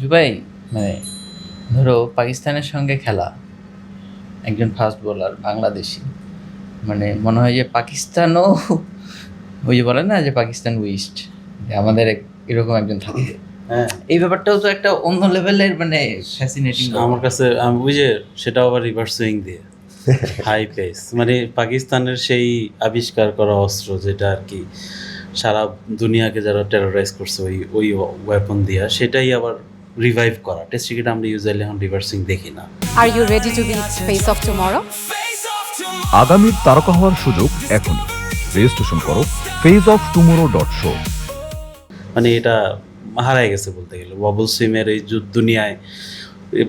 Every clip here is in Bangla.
জুবাই, মানে ধরো পাকিস্তানের সঙ্গে খেলা একজন ফাস্ট বোলার বাংলাদেশি, মানে মনে হয় যে পাকিস্তানও ওই যে বলে না যে পাকিস্তান উইস্ট, যে আমাদের এরকম একজন থাকবে। হ্যাঁ, এই ব্যাপারটাও তো একটা অন্য লেভেলের, মানে ফ্যাসিনেটিং আমার কাছে ওই যে সেটাও আবার রিভার্স সুইং দিয়ে হাই পেস, মানে পাকিস্তানের সেই আবিষ্কার করা অস্ত্র যেটা আর কি সারা দুনিয়াকে যারা টেরোরাইজ করছে ওই ওই ওয়েপন দিয়া, সেটাই আবার রিভাইভ করা। টেস্ট ক্রিকেট আমরা ইউজুয়ালি এখন রিভার্সিং দেখি না। Are you ready to be face of tomorrow? আগামীর তারকা হওয়ার সুযোগ এখনই। রেজিস্ট্রেশন করো faceoftomorrow.show। মানে এটা হারায় গেছে বলতে গেলে বাবল সুইমের এই দুনিয়ায়।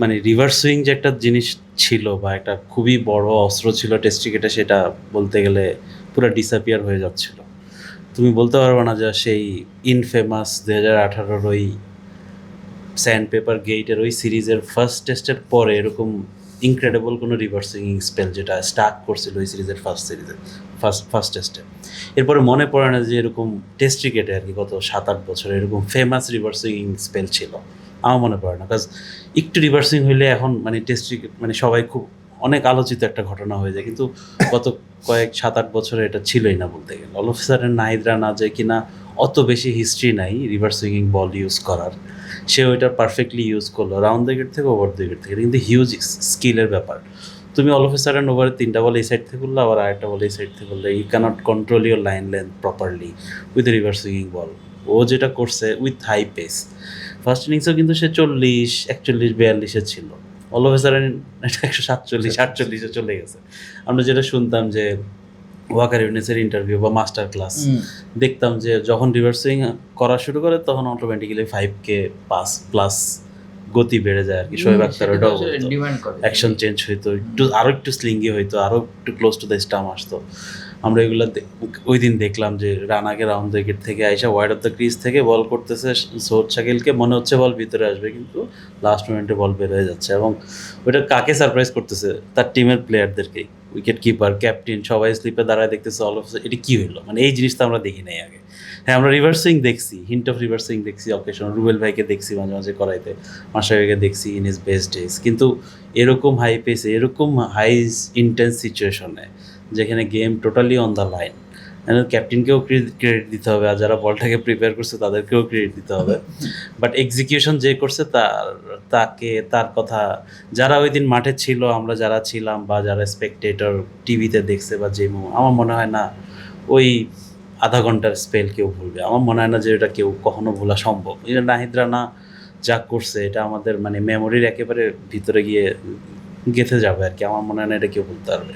মানে রিভার্স সুইং যে একটা জিনিস ছিল বা একটা খুবই বড় অস্ত্র ছিল টেস্ট ক্রিকেটে, সেটা বলতে গেলে পুরো ডিসঅ্যাপিয়ার হয়ে যাচ্ছিল। তুমি বলতে পারবে না যে সেই ইনফেমাস 2018 ওই স্যান্ড পেপার গেটের ওই সিরিজের ফার্স্ট টেস্টের পরে এরকম ইনক্রেডিবল কোনো রিভার্স সুইং স্পেল যেটা স্টার্ট করছিল ওই সিরিজের ফার্স্ট টেস্টে। এরপরে মনে পড়ে না যে এরকম টেস্ট ক্রিকেটে আর কি গত 7-8 বছর এরকম ফেমাস রিভার্স সুইং স্পেল ছিল। আমার মনে পড়ে না, কাজ একটু রিভার্সিং হইলে এখন মানে টেস্ট ক্রিকেট মানে সবাই খুব অনেক আলোচিত একটা ঘটনা হয়ে যায়, কিন্তু গত কয়েক 7-8 বছরে এটা ছিলই না বলতে গেলে। All of sudden Nahid Rana যে কিনা অত বেশি হিস্ট্রি নাই রিভার্স সুইংিং বল ইউজ করার, সে ওইটা পারফেক্টলি ইউজ করলো রাউন্ড দ্য গেট থেকে ওভার দ্য গেট থেকে, কিন্তু হিউজ স্কিলের ব্যাপার। তুমি অল অফ সাডেন ওভারে 3টা বল এই সাইড থেকে করলো, আবার আরেকটা বল এই সাইড থেকে করলে, you can't control your line length properly with reverse সুইংিং বল। ও যেটা করছে উইথ হাই পেস, ফার্স্ট ইনিংসেও কিন্তু সে 40, 41, 42 ছিল, অল অফ সাডেন এটা 147, 48 চলে গেছে। আমরা যেটা শুনতাম যে ওয়াকার ইউনিসের ইন্টারভিউ বা মাস্টার ক্লাস দেখতাম যে যখন রিভার্স সুইং করা শুরু করে তখন অটোমেটিক্যালি 5K পাস প্লাস গতি বেড়ে যায় আর কি। শোয়েব আখতার ওটাও অ্যাকশন চেঞ্জ হইতো, একটু স্লিঙ্গি হইতো, আরও একটু ক্লোজ টু দ্য স্টাম্প আসতো। আমরা এগুলো ওই দিন দেখলাম যে রানাকে রাউন্ড দ্য গেট থেকে আইসা ওয়াইড অফ দ্য ক্রিজ থেকে বল করতেছে সৌদ শাকিলকে, মনে হচ্ছে বল ভিতরে আসবে, কিন্তু লাস্ট মোমেন্টে বল বের হয়ে যাচ্ছে। এবং ওইটা কাকে সারপ্রাইজ করতেছে? তার টিমের প্লেয়ারদেরকেই, উইকেট কিপার, ক্যাপ্টেন, সবাই স্লিপে দাঁড়ায় দেখতেছে অল অফ এটা কী হইলো, মানে এই জিনিসটা আমরা দেখি নাই আগে। হ্যাঁ, আমরা রিভার্সিং দেখছি, হিন্ট অফ রিভার্সিং দেখছি অকেশন, রুবেল ভাইকে দেখছি মাঝে মাঝে করাইতে, মাসাইকে দেখছি ইন ইজ বেস্ট ডেজ, কিন্তু এরকম হাই পেসে এরকম হাই ইন্টেন্স সিচুয়েশনে যেখানে game totally on the line, ক্যাপ্টেনকেও ক্রেডিট দিতে হবে, আর যারা বলটাকে প্রিপেয়ার করছে তাদেরকেও ক্রেডিট দিতে হবে। বাট এক্সিকিউশন যে করছে তার কথা যারা ওই দিন মাঠে ছিল, আমরা যারা ছিলাম বা যারা স্পেকটেটর টিভিতে দেখছে বা আমার মনে হয় না ওই আধা ঘন্টার স্পেল কেউ ভুলবে। আমার মনে হয় না যে এটা কেউ কখনো ভোলা সম্ভব। এটা নাহিদ রানা যা করছে এটা আমাদের মানে মেমোরির একেবারে ভিতরে গিয়ে গেঁথে যাবে আর কি। আমার মনে হয় না এটা কেউ ভুলতে পারবে।